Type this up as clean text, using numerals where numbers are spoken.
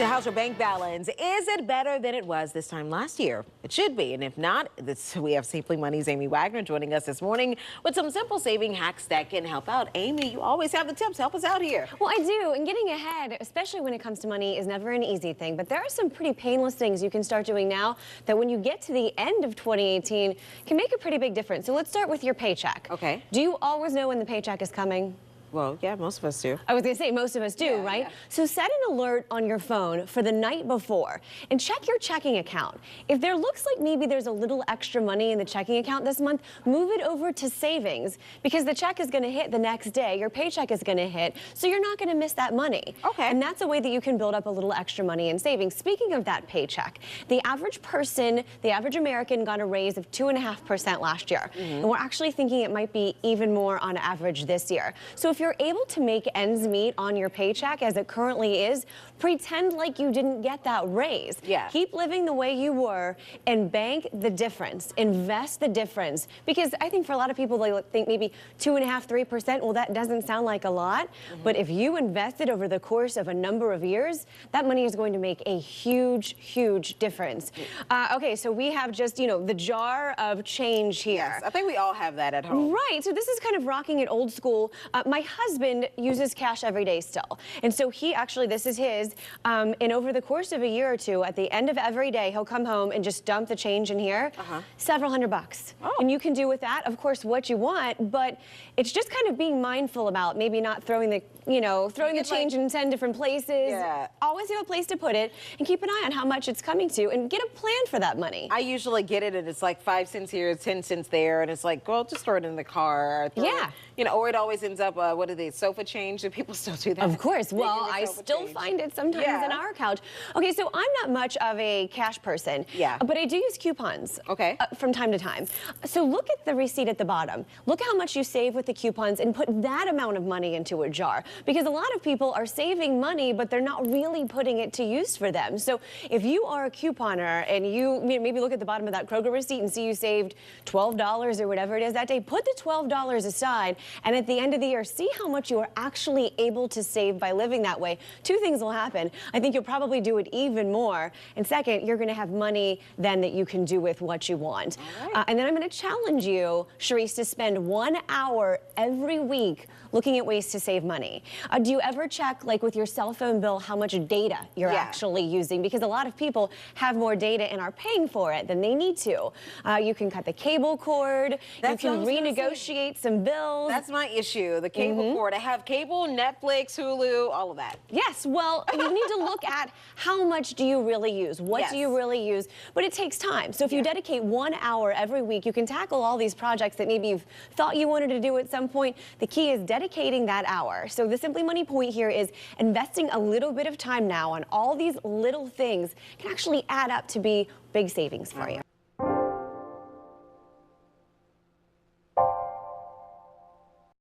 So how's your bank balance? Is it better than it was this time last year? It should be. And if not, we have Simply Money's Amy Wagner joining us this morning with some simple saving hacks that can help out. Amy, you always have the tips. Help us out here. Well, I do. And getting ahead, especially when it comes to money, is never an easy thing. But there are some pretty painless things you can start doing now that when you get to the end of 2018 can make a pretty big difference. So let's start with your paycheck. Okay. Do you always know when the paycheck is coming? Well, yeah, most of us do. I was going to say most of us do, right? Yeah. So set an alert on your phone for the night before and check your checking account. If there looks like maybe there's a little extra money in the checking account this month, move it over to savings because the check is going to hit the next day. Your paycheck is going to hit, so you're not going to miss that money. Okay. And that's a way that you can build up a little extra money in savings. Speaking of that paycheck, the average person, the average American got a raise of 2.5% last year. And we're actually thinking it might be even more on average this year. So if you're able to make ends meet on your paycheck as it currently is, pretend like you didn't get that raise. Yeah. Keep living the way you were and bank the difference. Invest the difference. Because I think for a lot of people, they think maybe 2.5%, 3%, well, that doesn't sound like a lot. But if you invest it over the course of a number of years, that money is going to make a huge, huge difference. Okay, so we have just, the jar of change here. Yes, I think we all have that at home. Right, so this is kind of rocking it old school. My husband uses cash every day still. And so he actually, this is his, and over the course of a year or two, at the end of every day, he'll come home and just dump the change in here, several $100. Oh. And you can do with that, of course, what you want, but it's just kind of being mindful about maybe not throwing the, throwing the change in 10 different places. Yeah. Always have a place to put it and keep an eye on how much it's coming to and get a plan for that money. I usually get it and it's like 5 cents here, 10 cents there, and it's like, well, just throw it in the car. Or it always ends up, what are they, sofa change? Do people still do that? Of course. Well, I still find it sometimes in our couch. Okay, so I'm not much of a cash person. Yeah. But I do use coupons. Okay. From time to time. So look at the receipt at the bottom. Look how much you save with the coupons and put that amount of money into a jar. Because a lot of people are saving money, but they're not really putting it to use for them. So if you are a couponer and you maybe look at the bottom of that Kroger receipt and see you saved $12 or whatever it is that day, put the $12 aside, and at the end of the year, see how much you are actually able to save by living that way. Two things will happen. I think you'll probably do it even more. And second, you're going to have money then that you can do with what you want. Right. And then I'm going to challenge you, Charisse, to spend 1 hour every week looking at ways to save money. Do you ever check, like with your cell phone bill, how much data you're actually using? Because a lot of people have more data and are paying for it than they need to. You can cut the cable cord. You can renegotiate some bills. That's my issue, the cable cord. I have cable, Netflix, Hulu, all of that. Yes, well, you need to look at how much do you really use? What do you really use? But it takes time. So if you dedicate 1 hour every week, you can tackle all these projects that maybe you've thought you wanted to do at some point. The key is dedicating that hour. So the Simply Money point here is investing a little bit of time now on all these little things can actually add up to be big savings for you.